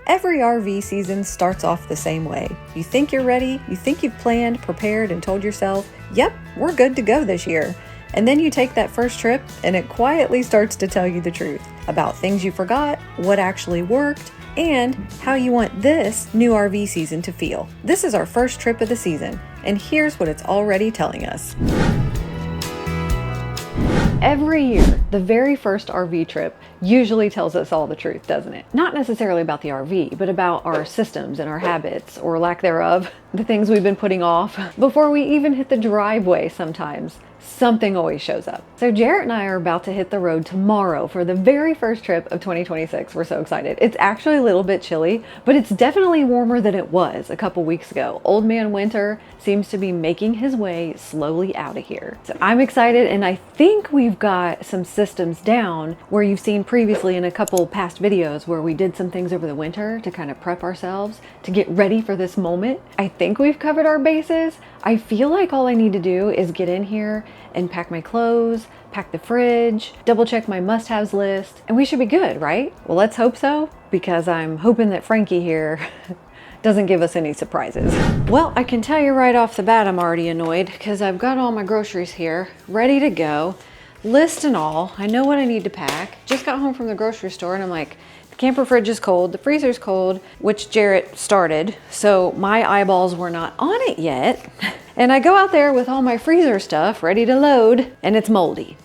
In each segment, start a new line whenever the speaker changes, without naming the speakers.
Every RV season starts off the same way. You think you're ready, you think you've planned, prepared, and told yourself, yep, we're good to go this year. And then you take that first trip and it quietly starts to tell you the truth about things you forgot, what actually worked, and how you want this new RV season to feel. This is our first trip of the season, and here's what it's already telling us. Every year, the very first RV trip usually tells us all the truth, doesn't it? Not necessarily about the RV, but about our systems and our habits, or lack thereof, the things we've been putting off. Before we even hit the driveway sometimes, something always shows up. So Jarrett and I are about to hit the road tomorrow for the very first trip of 2026. We're so excited. It's actually a little bit chilly, but it's definitely warmer than it was a couple weeks ago. Old man winter seems to be making his way slowly out of here. So I'm excited, and I think we've got some systems down where you've seen previously in a couple past videos where we did some things over the winter to kind of prep ourselves to get ready for this moment. I think we've covered our bases. I feel like all I need to do is get in here and pack my clothes, pack the fridge, double check my must-haves list, and we should be good, right? Well, let's hope so, because I'm hoping that Frankie here doesn't give us any surprises. Well, I can tell you right off the bat I'm already annoyed because I've got all my groceries here, ready to go, list and all. I know what I need to pack. Just got home from the grocery store and I'm like, the camper fridge is cold, the freezer's cold, which Jarrett started, so my eyeballs were not on it yet. And I go out there with all my freezer stuff ready to load, and it's moldy.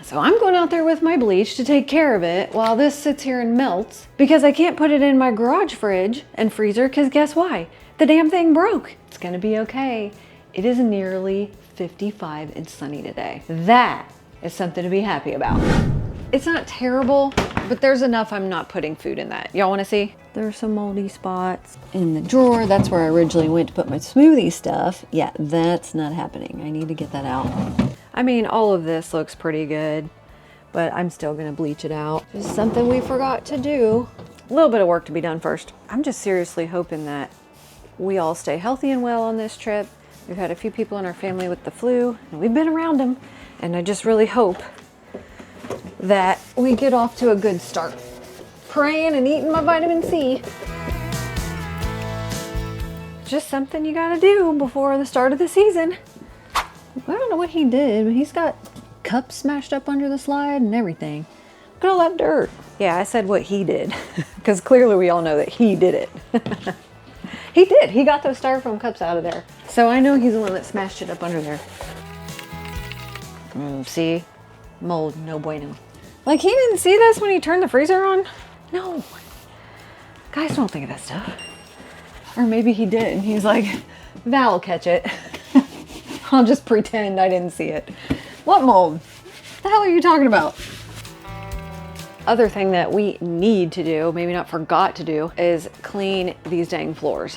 So I'm going out there with my bleach to take care of it while this sits here and melts, because I can't put it in my garage fridge and freezer, because guess why? The damn thing broke. It's gonna be okay. It is nearly 55 and sunny today. That is something to be happy about. It's not terrible, but there's enough I'm not putting food in that. Y'all wanna see? There's some moldy spots in the drawer. That's where I originally went to put my smoothie stuff. Yeah, that's not happening. I need to get that out. I mean, all of this looks pretty good, but I'm still gonna bleach it out. Just something we forgot to do. A little bit of work to be done first. I'm just seriously hoping that we all stay healthy and well on this trip. We've had a few people in our family with the flu, and we've been around them, and I just really hope that we get off to a good start. Praying and eating my vitamin C. Just something you gotta do before the start of the season. I don't know what he did, but he's got cups smashed up under the slide and everything. Look at all that dirt. Yeah, I said what he did, because clearly we all know that he did it. He did. He got those styrofoam cups out of there. So I know he's the one that smashed it up under there. See? Mold, no bueno. Like, he didn't see this when he turned the freezer on? No. Guys don't think of that stuff. Or maybe he did, and he's like, Val'll catch it. I'll just pretend I didn't see it. What mold? What the hell are you talking about? Other thing that we need to do, maybe not forgot to do, is clean these dang floors.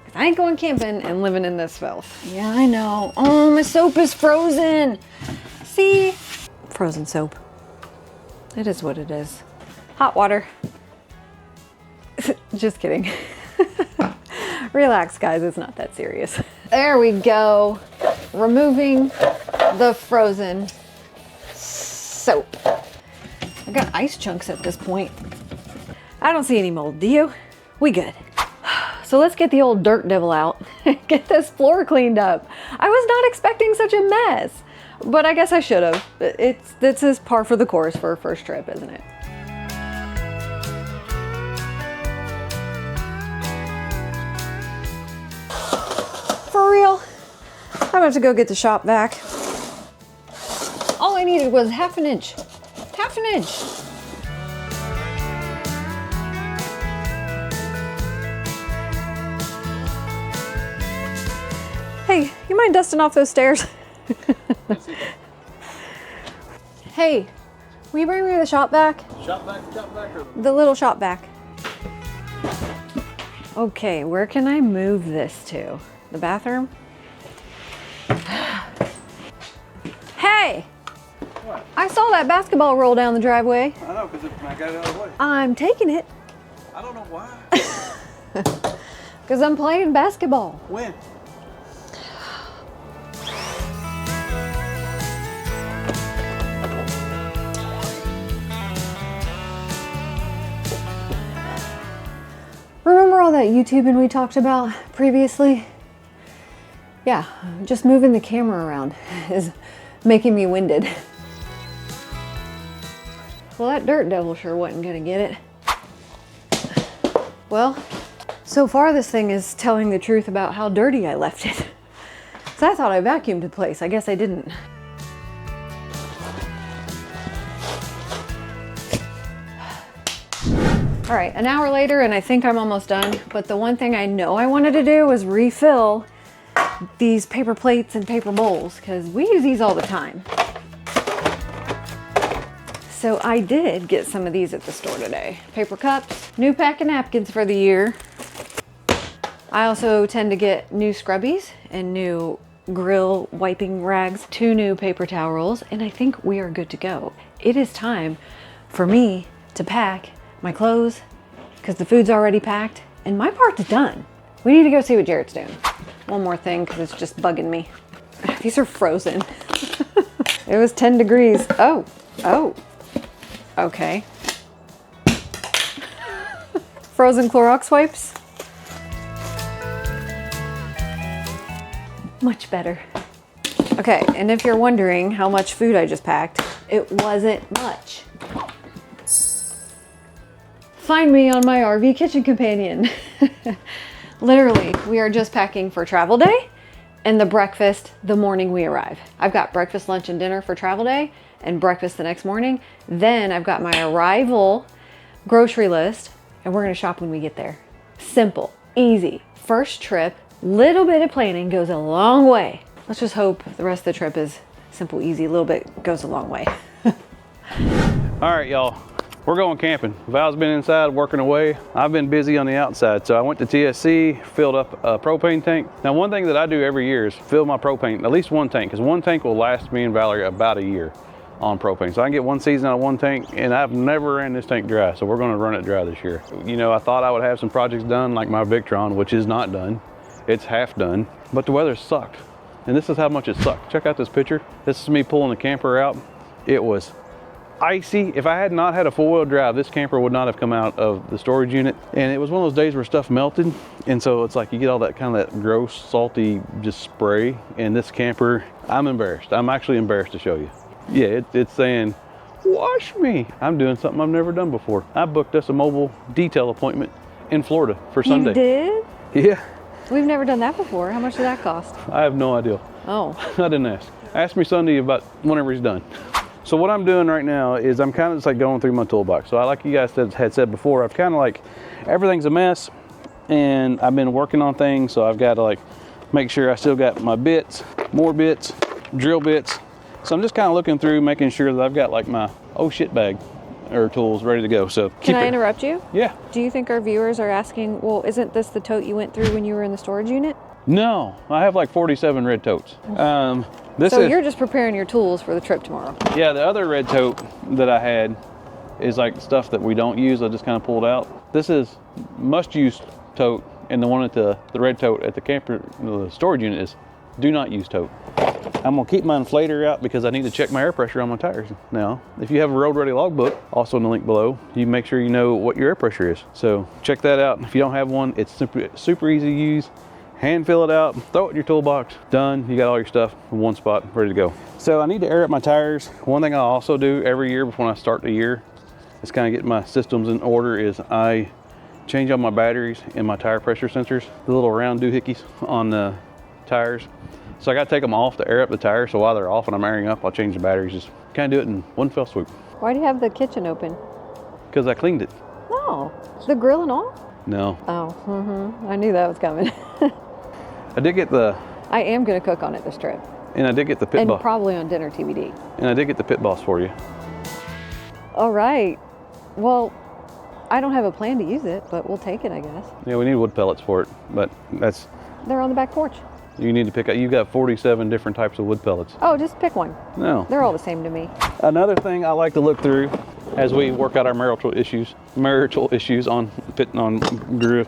Because I ain't going camping and living in this filth. Yeah, I know. Oh, my soap is frozen. See? Frozen soap. It is what it is. Hot water. Just kidding. Relax, guys. It's not that serious. There we go. Removing the frozen soap. I got ice chunks at this point. I don't see any mold, do you? We good. So let's get the old dirt devil out and get this floor cleaned up. I was not expecting such a mess, but I guess I should have. This is par for the course for a first trip, isn't it? For real? I'm about to go get the shop vac. All I needed was half an inch. Half an inch. Hey, you mind dusting off those stairs? Hey, will you bring me the shop vac?
Shop vac or
the little shop vac. Okay, where can I move this to? The bathroom? Hey!
what?
I saw that basketball roll down the driveway.
I know, because I got it out of the way.
I'm taking it.
I don't know why.
Because I'm playing basketball.
When?
all that YouTubing we talked about previously? Yeah, just moving the camera around is making me winded. Well, that dirt devil sure wasn't gonna get it. Well, so far this thing is telling the truth about how dirty I left it. So I thought I vacuumed the place. I guess I didn't. All right, an hour later and I think I'm almost done. But the one thing I know I wanted to do was refill these paper plates and paper bowls because we use these all the time. So I did get some of these at the store today. Paper cups, new pack of napkins for the year. I also tend to get new scrubbies and new grill wiping rags, 2 new paper towel rolls, and I think we are good to go. It is time for me to pack my clothes because the food's already packed and my part's done. We need to go see what Jarrett's doing. One more thing because it's just bugging me. These are frozen. It was 10 degrees. Oh. Okay. Frozen Clorox wipes. Much better. Okay, and if you're wondering how much food I just packed, it wasn't much. Find me on my RV Kitchen Companion. Literally, we are just packing for travel day and the breakfast the morning we arrive. I've got breakfast, lunch, and dinner for travel day and breakfast the next morning. Then I've got my arrival grocery list and we're gonna shop when we get there. Simple, easy, first trip, little bit of planning goes a long way. Let's just hope the rest of the trip is simple, easy, a little bit goes a long way.
All right, y'all, we're going camping. Val's been inside working away. I've been busy on the outside. So I went to TSC, filled up a propane tank. Now, one thing that I do every year is fill my propane, at least one tank, because one tank will last me and Valerie about a year on propane. So I can get one season out of one tank, and I've never ran this tank dry. So we're gonna run it dry this year. You know, I thought I would have some projects done like my Victron, which is not done. It's half done, but the weather sucked. And this is how much it sucked. Check out this picture. This is me pulling the camper out. It was icy. If I had not had a 4-wheel drive, this camper would not have come out of the storage unit. And it was one of those days where stuff melted. And so it's like you get all that kind of that gross, salty just spray. And this camper, I'm embarrassed. I'm actually embarrassed to show you. Yeah, it's saying, wash me. I'm doing something I've never done before. I booked us a mobile detail appointment in Florida for Sunday.
You did?
Yeah.
We've never done that before. How much did that cost?
I have no idea.
Oh.
I didn't ask. Ask me Sunday about whenever he's done. So what I'm doing right now is I'm kind of just like going through my toolbox. So I, like you guys had said before, I've kind of like, everything's a mess and I've been working on things. So I've got to like make sure I still got my bits, more bits, drill bits. So I'm just kind of looking through, making sure that I've got like my oh shit bag or tools ready to go. So
Can I interrupt you?
Yeah.
Do you think our viewers are asking, well, isn't this the tote you went through when you were in the storage unit?
No, I have like 47 red totes.
So you're just preparing your tools for the trip tomorrow.
Yeah, the other red tote that I had is like stuff that we don't use. I just kind of pulled out. This is must-use tote, and the one at the red tote at the camper, the storage unit is do not use tote. I'm gonna keep my inflator out because I need to check my air pressure on my tires now. If you have a road ready logbook, also in the link below, you make sure you know what your air pressure is. So check that out. If you don't have one, it's super easy to use. Hand fill it out, throw it in your toolbox, done. You got all your stuff in one spot, ready to go. So I need to air up my tires. One thing I also do every year before I start the year is kind of get my systems in order is I change out my batteries and my tire pressure sensors, the little round doohickeys on the tires. So I got to take them off to air up the tires. So while they're off and I'm airing up, I'll change the batteries. Just kind of do it in one fell swoop.
Why do you have the kitchen open?
Because I cleaned it.
No, the grill and all?
No.
Oh, I knew that was coming.
I did get the...
I am going to cook on it this trip.
And I did get the pit boss.
And probably on dinner TBD.
And I did get the pit boss for you.
All right. Well, I don't have a plan to use it, but we'll take it, I guess.
Yeah, we need wood pellets for it, but that's...
They're on the back porch.
You need to pick out, you've got 47 different types of wood pellets.
Oh, just pick one.
No.
They're all the same to me.
Another thing I like to look through as we work out our marital issues on pit on groove.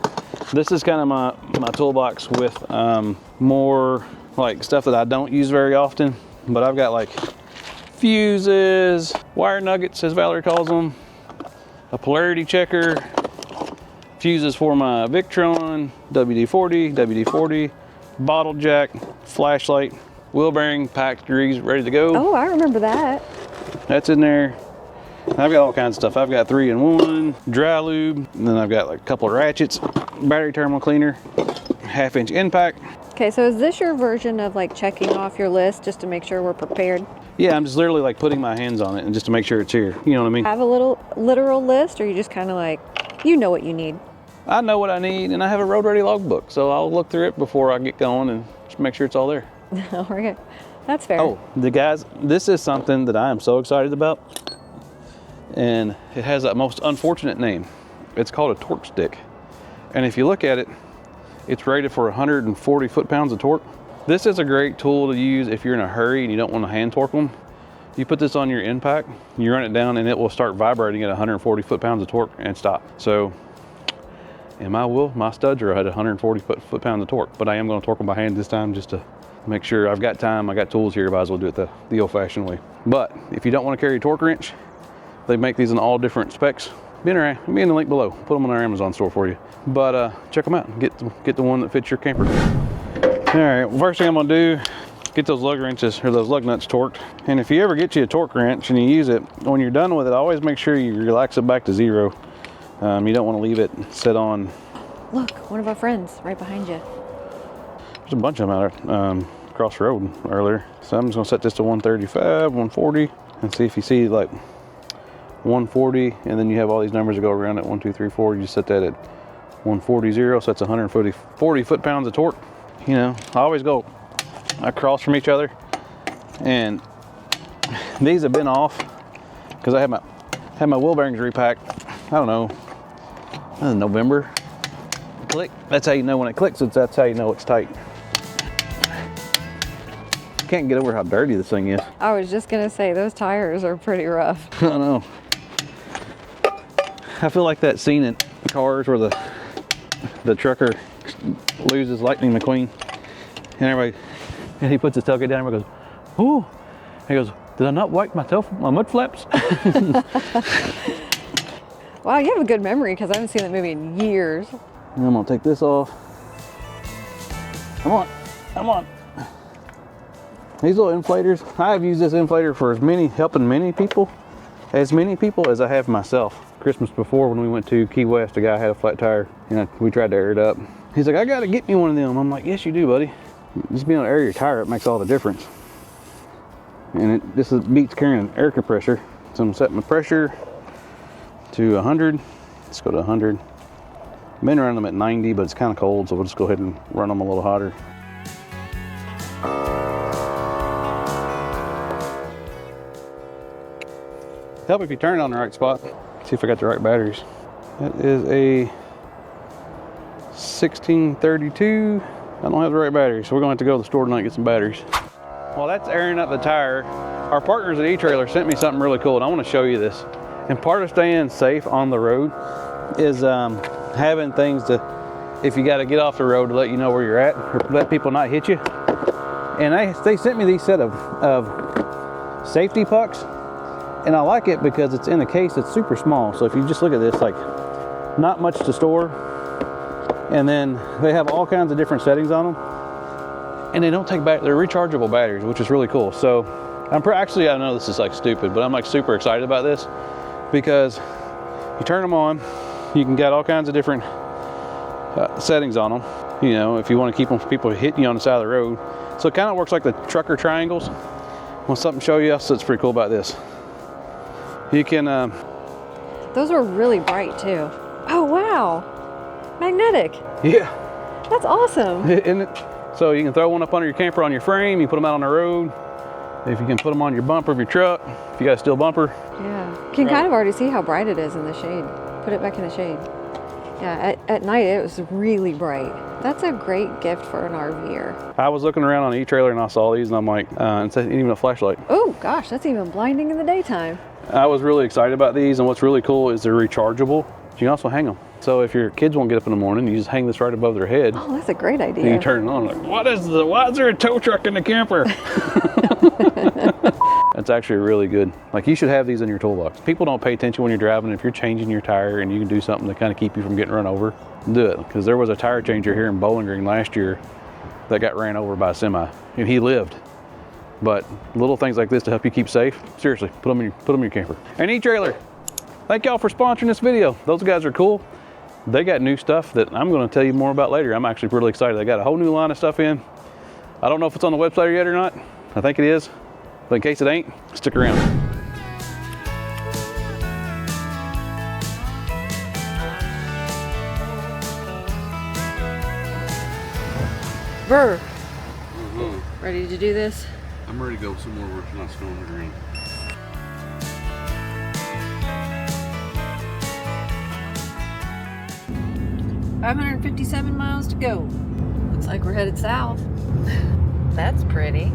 This is kind of my toolbox with more like stuff that I don't use very often, but I've got like fuses, wire nuggets as Valerie calls them, a polarity checker, Fuses for my Victron, WD-40, WD-40, bottle jack, flashlight, wheel bearing, packed, greased, ready to go.
Oh, I remember that.
That's in there. I've got all kinds of stuff. I've got 3-in-1, dry lube, and then I've got like a couple of ratchets, battery terminal cleaner, 1/2-inch impact.
Okay, so is this your version of like checking off your list just to make sure we're prepared?
Yeah, I'm just literally like putting my hands on it and just to make sure it's here. You know what I mean?
Have a little literal list, or you just kind of like, you know what you need?
I know what I need, and I have a road ready logbook, so I'll look through it before I get going and just make sure it's all there.
Okay, that's fair.
Oh, the guys, this is something that I am so excited about, and it has that most unfortunate name. It's called a torque stick, and if you look at it, it's rated for 140 foot-pounds of torque. This is a great tool to use if you're in a hurry and you don't want to hand torque them. You put this on your impact, you run it down, and it will start vibrating at 140 foot-pounds of torque and stop. So, and my studs are at 140 foot-pounds of torque, but I am going to torque them by hand this time just to make sure I've got time, I got tools here, might as well do it the old-fashioned way. But if you don't want to carry a torque wrench, they make these in all different specs. Be in the link below. Put them on our Amazon store for you. But check them out. Get the one that fits your camper. All right, well, first thing I'm gonna do, get those lug wrenches or those lug nuts torqued. And if you ever get you a torque wrench and you use it, when you're done with it, always make sure you relax it back to 0. You don't want to leave it sit on.
Look, one of our friends right behind you.
There's a bunch of them out there, across the road earlier. So I'm just gonna set this to 135, 140, and see if you see like 140, and then you have all these numbers that go around at 1, 2, 3, 4. You just set that at 140, 0, so that's 140 foot-pounds of torque. You know, I always go across from each other, and these have been off because I had my wheel bearings repacked. I don't know, November. Click. That's how you know when it clicks. That's how you know it's tight. Can't get over how dirty this thing is.
I was just gonna say those tires are pretty rough.
I don't know. I feel like that scene in Cars where the trucker loses Lightning McQueen, and he puts his tailgate down and goes, "Ooh!" He goes, "Did I not wipe my mud flaps?"
Wow, you have a good memory because I haven't seen that movie in years.
And I'm gonna take this off. Come on. These little inflators, I've used this inflator for helping as many people as I have myself. Christmas before, when we went to Key West, a guy had a flat tire, and we tried to air it up. He's like, "I gotta get me one of them." I'm like, "Yes, you do, buddy. Just being able to air your tire up makes all the difference." And this beats carrying an air compressor. So I'm gonna set my pressure to 100. Let's go to 100. I've been running them at 90, but it's kind of cold, so we'll just go ahead and run them a little hotter. Help if you turn it on the right spot. See if I got the right batteries. That is a 1632. I don't have the right batteries, so we're gonna have to go to the store tonight and get some batteries. While that's airing up the tire, our partners at E-Trailer sent me something really cool, and I want to show you this. And part of staying safe on the road is having things if you got to get off the road, to let you know where you're at, or let people not hit you. And they sent me these set of safety pucks. And I like it because it's in a case that's super small. So if you just look at this, like, not much to store. And then they have all kinds of different settings on them. And they don't take they're rechargeable batteries, which is really cool. So actually, I know this is like stupid, but I'm like super excited about this because you turn them on, you can get all kinds of different settings on them. You know, if you want to keep them from people hitting you on the side of the road. So it kind of works like the trucker triangles. I want something to show you else that's pretty cool about this. You can,
Those are really bright too. Oh wow, magnetic.
Yeah.
That's awesome.
Isn't it? So you can throw one up under your camper on your frame, you put them out on the road. If you can put them on your bumper of your truck, if you got a steel bumper.
Yeah, you can kind of already see how bright it is in the shade. Put it back in the shade. Yeah, at night it was really bright. That's a great gift for an RVer.
I was looking around on E-Trailer and I saw these and I'm like, it's even a flashlight.
Oh gosh, that's even blinding in the daytime.
I was really excited about these, and what's really cool is they're rechargeable. You can also hang them. So if your kids won't get up in the morning, you just hang this right above their head.
Oh, that's a great idea.
And you turn it on, like, why is there a tow truck in the camper? That's actually really good. Like, you should have these in your toolbox. People don't pay attention when you're driving. If you're changing your tire and you can do something to kind of keep you from getting run over, do it. Because there was a tire changer here in Bowling Green last year that got ran over by a semi, and he lived. But little things like this to help you keep safe, seriously, put them in your camper. And E-Trailer, thank y'all for sponsoring this video. Those guys are cool. They got new stuff that I'm going to tell you more about later. I'm actually really excited. They got a whole new line of stuff in. I don't know if it's on the website yet or not. I think it is. But in case it ain't, stick around.
Brr. Ready to do this?
I'm ready to go somewhere where it's not snowing or raining.
557 miles to go. Looks like we're headed south. That's pretty.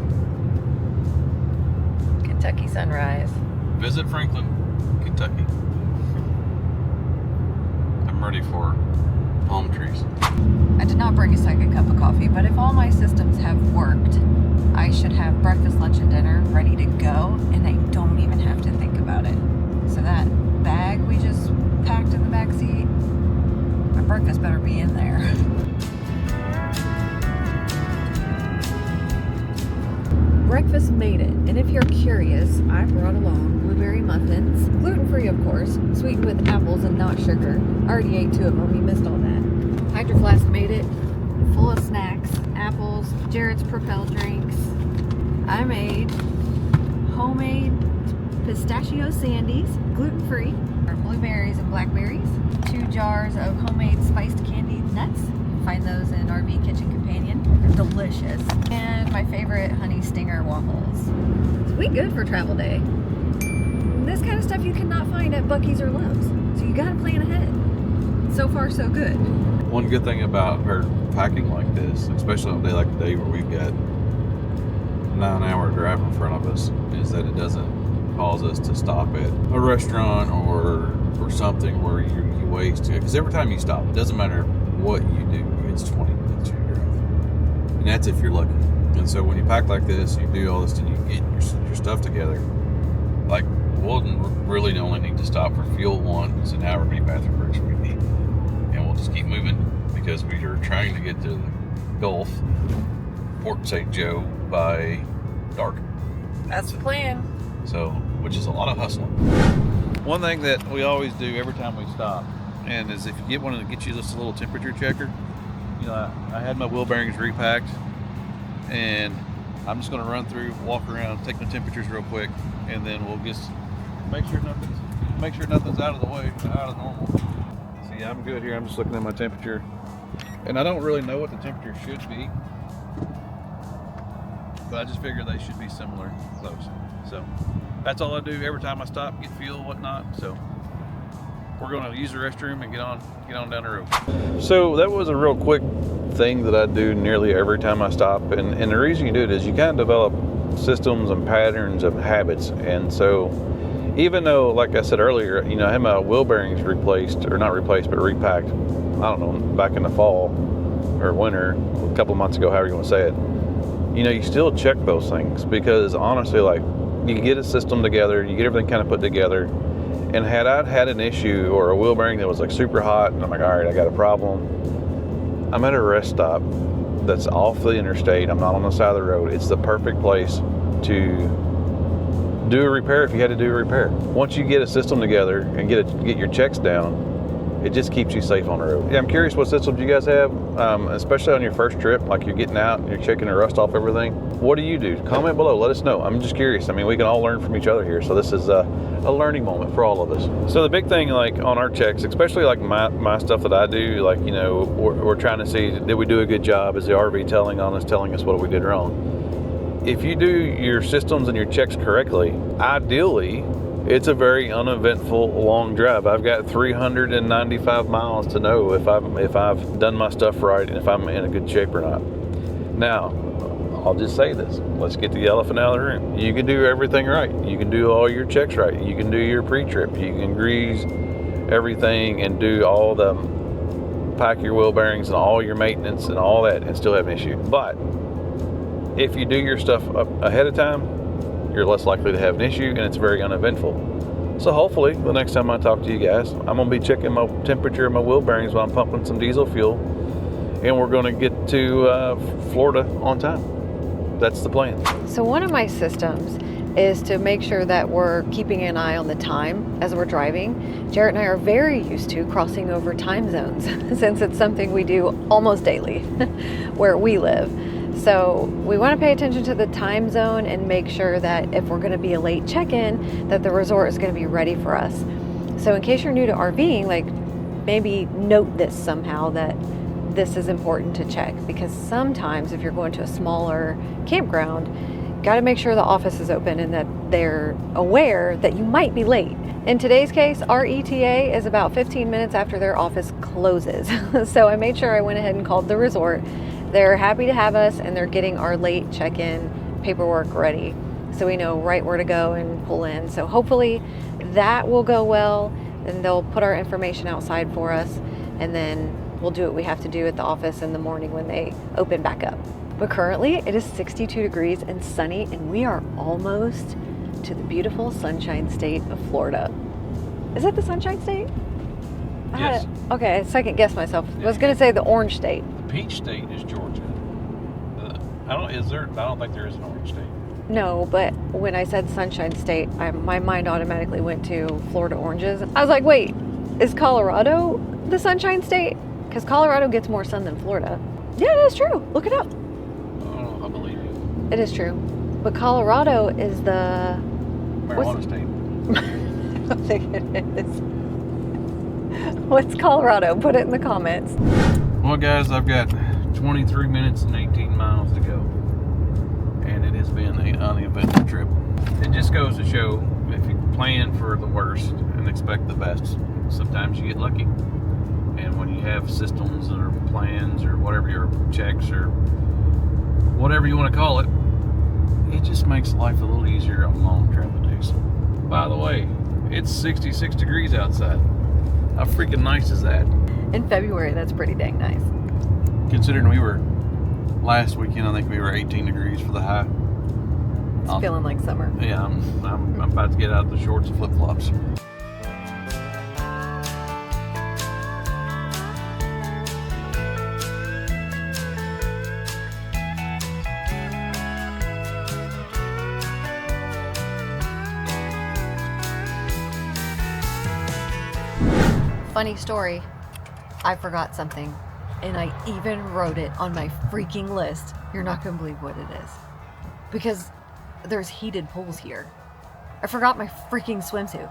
Kentucky sunrise.
Visit Franklin, Kentucky. I'm ready for palm trees.
I did not bring a second cup of coffee, but if all my systems have worked, I should have breakfast, lunch, and dinner ready to go, and I don't even have to think about it. So that bag we just packed in the back seat, my breakfast better be in there. Breakfast made it, and if you're curious, I brought along blueberry muffins, gluten-free of course, sweetened with apples and not sugar. I already ate 2 of them, you missed all that. Hydro Flask made it, full of snacks, apples, Jared's Propel drinks. I made homemade pistachio sandies, gluten-free, blueberries and blackberries, 2 jars of homemade spiced candied nuts. Find those in RV Kitchen Companion. They're delicious. And my favorite honey stinger waffles. So we good for travel day. This kind of stuff you cannot find at Buc-ee's or Love's. So you gotta plan ahead. So far, so good.
One good thing about her packing like this, especially on a day like today where we've got 9-hour drive in front of us, is that it doesn't cause us to stop at a restaurant or something where you waste. Because every time you stop, it doesn't matter what you do, it's 20 minutes you drive. And that's if you're lucky. And so when you pack like this, you do all this and you get your stuff together, like we'll really only need to stop for fuel once and however many bathroom breaks we need. And we'll just keep moving because we are trying to get to the Gulf, Port St. Joe by dark.
That's the plan.
So, which is a lot of hustling.
One thing that we always do every time we stop, and is if you get one to get you just a little temperature checker. You know, I had my wheel bearings repacked, and I'm just going to run through, walk around, take the temperatures real quick, and then we'll just make sure nothing's out of the way, out of normal. See, I'm good here. I'm just looking at my temperature, and I don't really know what the temperature should be, but I just figure they should be similar, close. So that's all I do every time I stop, get fuel, whatnot. So we're going to use the restroom and get on down the road. So that was a real quick thing that I do nearly every time I stop, and the reason you do it is you kind of develop systems and patterns of habits. And so even though, like I said earlier, you know, I had my wheel bearings replaced, or not replaced, but repacked, I don't know, back in the fall or winter, a couple months ago, however you want to say it, you know, you still check those things, because honestly, like, you get a system together, you get everything kind of put together. And had I had an issue or a wheel bearing that was like super hot, and I'm like, all right, I got a problem. I'm at a rest stop that's off the interstate. I'm not on the side of the road. It's the perfect place to do a repair if you had to do a repair. Once you get a system together and get your checks down, it just keeps you safe on the road. Yeah, I'm curious what systems you guys have, especially on your first trip, like you're getting out and you're checking the rust off everything. What do you do? Comment below, let us know. I'm just curious. I mean, we can all learn from each other here, so this is a learning moment for all of us. So the big thing, like on our checks, especially like my stuff that I do, like, you know, we're trying to see, did we do a good job? Is the RV telling us what we did wrong? If you do your systems and your checks correctly, ideally, it's a very uneventful long drive. I've got 395 miles to know if I've done my stuff right and if I'm in a good shape or not. Now, I'll just say this. Let's get the elephant out of the room. You can do everything right. You can do all your checks right. You can do your pre-trip. You can grease everything and do all the pack your wheel bearings and all your maintenance and all that and still have an issue. But if you do your stuff up ahead of time, you're less likely to have an issue, and it's very uneventful. So hopefully the next time I talk to you guys, I'm gonna be checking my temperature of my wheel bearings while I'm pumping some diesel fuel, and we're gonna get to Florida on time. That's the plan.
So one of my systems is to make sure that we're keeping an eye on the time as we're driving. Jarrett and I are very used to crossing over time zones since it's something we do almost daily where we live. So we want to pay attention to the time zone and make sure that if we're going to be a late check-in, that the resort is going to be ready for us. So in case you're new to RVing, like maybe note this somehow, that this is important to check, because sometimes if you're going to a smaller campground, got to make sure the office is open and that they're aware that you might be late. In today's case, our ETA is about 15 minutes after their office closes. So I made sure I went ahead and called the resort. They're happy to have us, and they're getting our late check-in paperwork ready so we know right where to go and pull in. So hopefully that will go well, and they'll put our information outside for us, and then we'll do what we have to do at the office in the morning when they open back up. But currently it is 62 degrees and sunny, and we are almost to the beautiful Sunshine State of Florida. Is it the Sunshine State?
Yes.
Okay, I second guessed myself. I was gonna say the Orange State.
Peach State is Georgia. I don't think there is an Orange State.
No, but when I said Sunshine State, my mind automatically went to Florida oranges. I was like, wait, is Colorado the Sunshine State? Because Colorado gets more sun than Florida. Yeah, that's true. Look it up.
Oh, I believe you.
It is true. But Colorado is the
Marijuana State.
I don't think it is. What's Colorado? Put it in the comments.
Well, guys, I've got 23 minutes and 18 miles to go, and it has been an uneventful trip. It just goes to show, if you plan for the worst and expect the best, sometimes you get lucky. And when you have systems or plans or whatever, your checks or whatever you want to call it, it just makes life a little easier on long travel days. By the way, it's 66 degrees outside. How freaking nice is that?
In February, that's pretty dang nice.
Considering we were, last weekend, I think we were 18 degrees for the high.
It's feeling like summer.
Yeah, I'm about to get out of the shorts and flip-flops.
Funny story, I forgot something, and I even wrote it on my freaking list. You're not gonna believe what it is. Because there's heated pools here. I forgot my freaking swimsuit,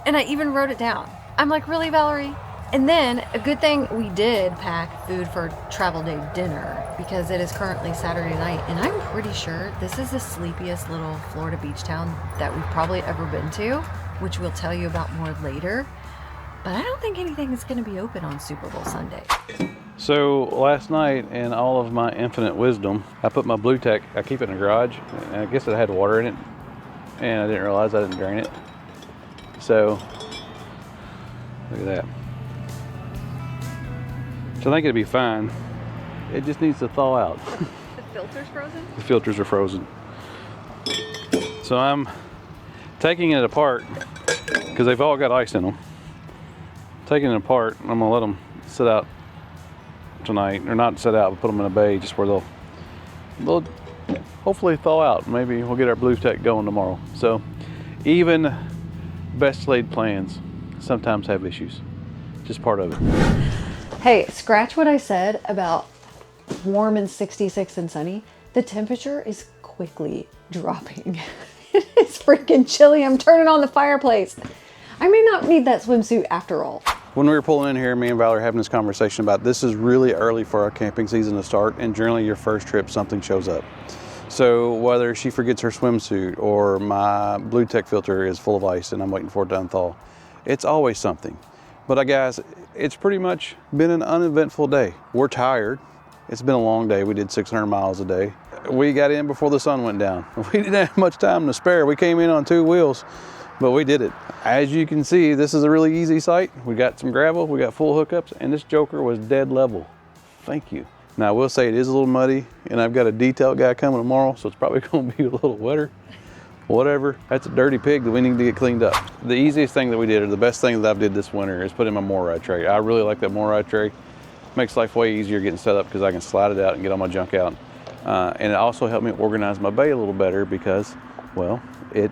and I even wrote it down. I'm like, really, Valerie? And then, a good thing we did pack food for travel day dinner, because it is currently Saturday night, and I'm pretty sure this is the sleepiest little Florida beach town that we've probably ever been to, which we'll tell you about more later. But I don't think anything is going to be open on Super Bowl Sunday.
So last night, in all of my infinite wisdom, I put my Blue Tech, I keep it in the garage, and I guess it had water in it, and I didn't realize I didn't drain it. So, look at that. So I think it'd be fine. It just needs to thaw out.
The filter's frozen?
The filters are frozen. So I'm taking it apart, because they've all got ice in them. Taking it apart, I'm gonna let them sit out tonight, or not sit out, but put them in a bay just where they'll hopefully thaw out. Maybe we'll get our Blue Tech going tomorrow. So even best laid plans sometimes have issues. Just part of it.
Hey, scratch what I said about warm and 66 and sunny. The temperature is quickly dropping. It's freaking chilly. I'm turning on the fireplace. I may not need that swimsuit after all.
When we were pulling in here, me and Valerie were having this conversation about this is really early for our camping season to start, and generally your first trip something shows up. So whether she forgets her swimsuit or my Blue Tech filter is full of ice and I'm waiting for it to unthaw, it's always something. But guys, it's pretty much been an uneventful day. We're tired. It's been a long day. We did 600 miles a day. We got in before the sun went down. We didn't have much time to spare. We came in on 2 wheels. But we did it. As you can see, this is a really easy site. We got some gravel, we got full hookups, and this joker was dead level. Thank you. Now I will say it is a little muddy, and I've got a detail guy coming tomorrow, so it's probably gonna be a little wetter. whatever. That's a dirty pig that we need to get cleaned up. The easiest thing that we did, or the best thing that I've did this winter, is put in my more ride tray. I really like that more ride tray. Makes life way easier getting set up because I can slide it out and get all my junk out. And it also helped me organize my bay a little better because, well, it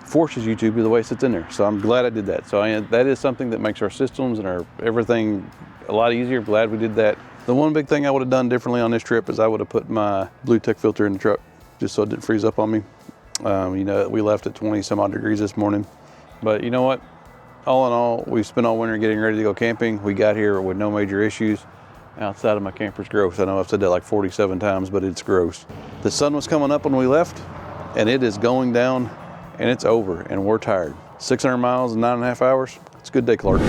forces you to be the way it sits in there. So I'm glad I did that. So that is something that makes our systems and our everything a lot easier. Glad we did that. The one big thing I would have done differently on this trip is I would have put my blue tech filter in the truck just so it didn't freeze up on me. You know, we left at 20 some odd degrees this morning, but you know what? All in all, we spent all winter getting ready to go camping. We got here with no major issues. Outside of my camper's gross. I know I've said that like 47 times, but it's gross. The sun was coming up when we left, and it is going down, and it's over, and we're tired. 600 miles in 9.5 hours. It's a good day, Clark.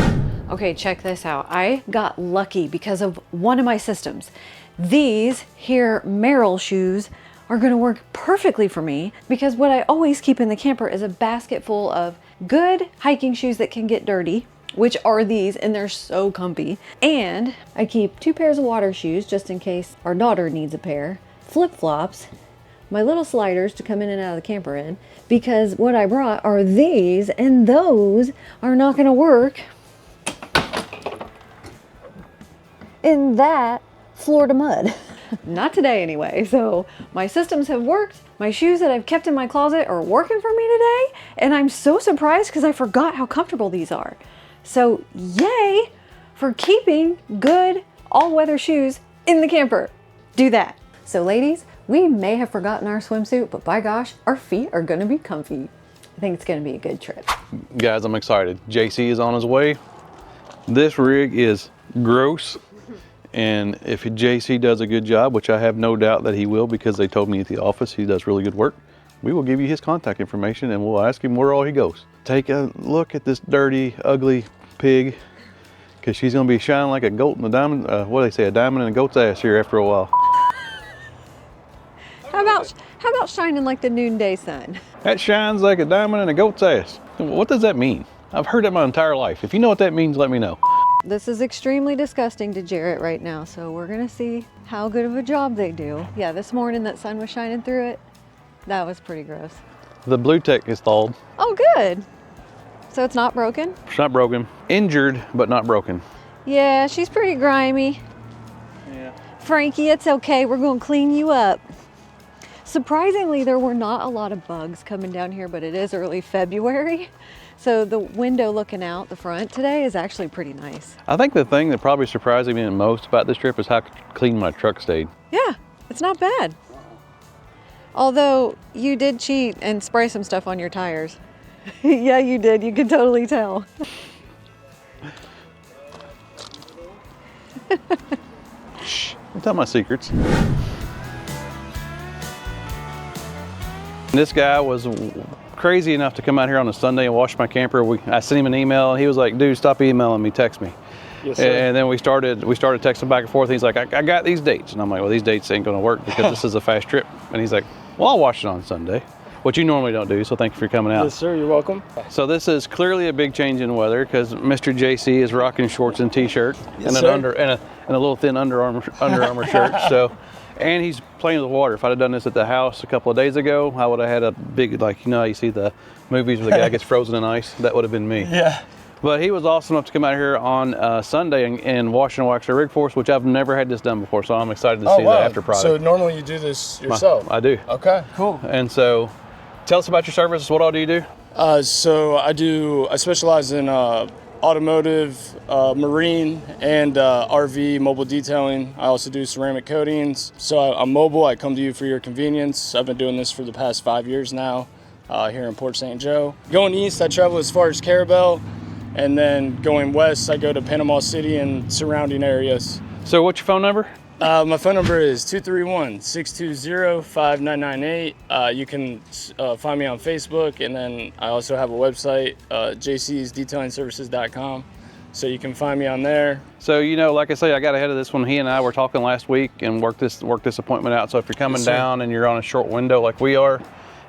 Okay, check this out. I got lucky because of one of my systems. These here Merrell shoes are gonna work perfectly for me because what I always keep in the camper is a basket full of good hiking shoes that can get dirty, which are these, and they're so comfy. And I keep 2 pairs of water shoes just in case our daughter needs a pair, flip-flops, my little sliders to come in and out of the camper in, because what I brought are these, and those are not gonna work in that Florida mud. Not today anyway. So my systems have worked. My shoes that I've kept in my closet are working for me today, and I'm so surprised because I forgot how comfortable these are. So yay for keeping good all-weather shoes in the camper. Do that. So ladies, we may have forgotten our swimsuit, but by gosh, our feet are gonna be comfy. I think it's gonna be a good trip.
Guys, I'm excited. JC is on his way. This rig is gross. And if JC does a good job, which I have no doubt that he will because they told me at the office he does really good work, we will give you his contact information and we'll ask him where all he goes. Take a look at this dirty, ugly pig because she's going to be shining like a goat in a diamond, what do they say, a diamond in a goat's ass here after a while.
How about shining like the noonday sun?
That shines like a diamond in a goat's ass. What does that mean? I've heard that my entire life. If you know what that means, let me know.
This is extremely disgusting to Jarrett right now, so we're gonna see how good of a job they do. Yeah, this morning that sun was shining through it. That was pretty gross.
The blue tech is thawed.
Oh, good. So it's not broken?
It's not broken. Injured, but not broken.
Yeah, she's pretty grimy.
Yeah.
Frankie, it's okay. We're gonna clean you up. Surprisingly, there were not a lot of bugs coming down here, but it is early February. So the window looking out the front today is actually pretty nice.
I think the thing that probably surprised me the most about this trip is how clean my truck stayed.
Yeah, it's not bad. Although you did cheat and spray some stuff on your tires. Yeah, you did. You could totally tell.
Shh, don't tell my secrets. This guy was crazy enough to come out here on a Sunday and wash my camper. I sent him an email and he was like, dude, stop emailing me, text me.
Yes, sir.
And then we started texting back and forth. He's like, I got these dates. And I'm like, well, these dates ain't gonna work because this is a fast trip. And he's like, well, I'll wash it on Sunday, which you normally don't do. So thank you for coming out.
Yes, sir. You're welcome.
So this is clearly a big change in weather because Mr. JC is rocking shorts and t-shirt
Yes,
and
sir.
and a little thin Under Armour shirt. So, and he's playing with water. If I'd have done this at the house a couple of days ago, I would have had a big, like, you know how you see the movies where the guy gets frozen in ice? That would have been me.
Yeah.
But he was awesome enough to come out here on Sunday and wash and wax our rig for us, which I've never had this done before. So I'm excited to see the after product.
So normally you do this yourself?
I do.
Okay, cool.
And so tell us about your services. What all do you do?
So I specialize in automotive, marine, and RV mobile detailing. I also do ceramic coatings. So I'm mobile. I come to you for your convenience. I've been doing this for the past 5 years now here in Port St. Joe. Going east, I travel as far as Carabel, and then going west, I go to Panama City and surrounding areas.
So what's your phone number?
My phone number is 231-620-5998. You can find me on Facebook, and then I also have a website, jcsdetailingservices.com. So you can find me on there.
So, you know, like I say, I got ahead of this one. He and I were talking last week and worked this appointment out. So if you're coming
Yes, sir.
down and you're on a short window like we are,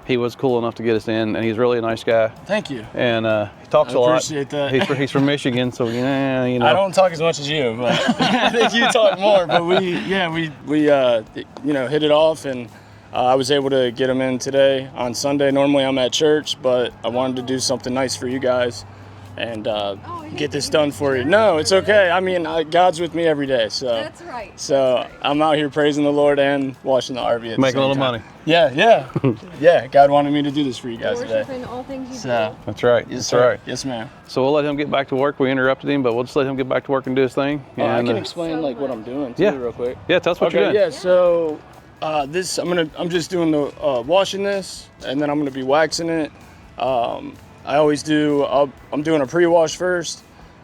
he was cool enough to get us in, and he's really a nice guy.
Thank you.
And he talks a lot.
I appreciate that.
He's from Michigan, so yeah, you know.
I don't talk as much as you, but I think you talk more. But we hit it off, and I was able to get them in today on Sunday. Normally I'm at church, but I wanted to do something nice for you guys and get this done for you. No, it's okay. I mean, God's with me every day, so
That's right.
So I'm out here praising the Lord and washing the RV at
Making a
the
little
same time.
money.
Yeah. Yeah, God wanted me to do this for you guys
Worship
today.
in all things you
So,
do.
That's right.
yes,
That's
sir.
right.
Yes, ma'am.
So we'll let him get back to work. We interrupted him, but we'll just let him get back to work and do his thing.
I
And,
can explain like what I'm doing too,
yeah.
real quick.
yeah, tell us what you're doing.
Yeah. So this I'm just doing the washing this, and then I'm gonna be waxing it. I always do. I'm doing a pre-wash first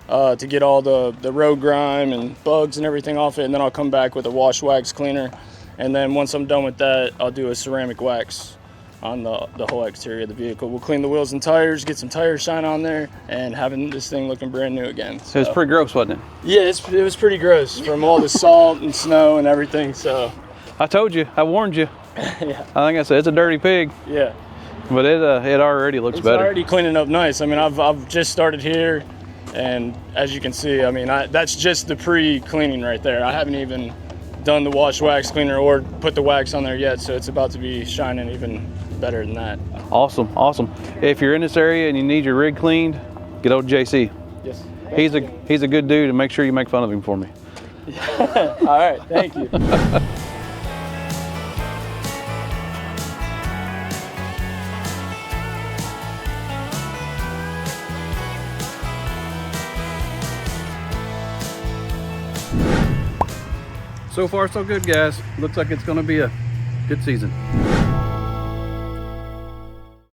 to get all the road grime and bugs and everything off it, and then I'll come back with a wash wax cleaner, and then once I'm done with that, I'll do a ceramic wax on the whole exterior of the vehicle. We'll clean the wheels and tires, get some tire shine on there, and having this thing looking brand new again.
It was pretty gross, wasn't it?
Yeah, it was pretty gross from all the salt and snow and everything. So
I told you. I warned you.
yeah,
I think I said it's a dirty pig,
yeah.
but it already looks
It's
better.
already cleaning up nice. I mean, I've just started here, and as you can see, I mean, that's just the pre-cleaning right there. I haven't even done the wash wax cleaner or put the wax on there yet, so it's about to be shining even better than that.
Awesome, awesome. If you're in this area and you need your rig cleaned, get old JC.
Yes.
He's a good dude, and make sure you make fun of him for me.
All right. Thank you.
So far, so good, guys. Looks like it's going to be a good season.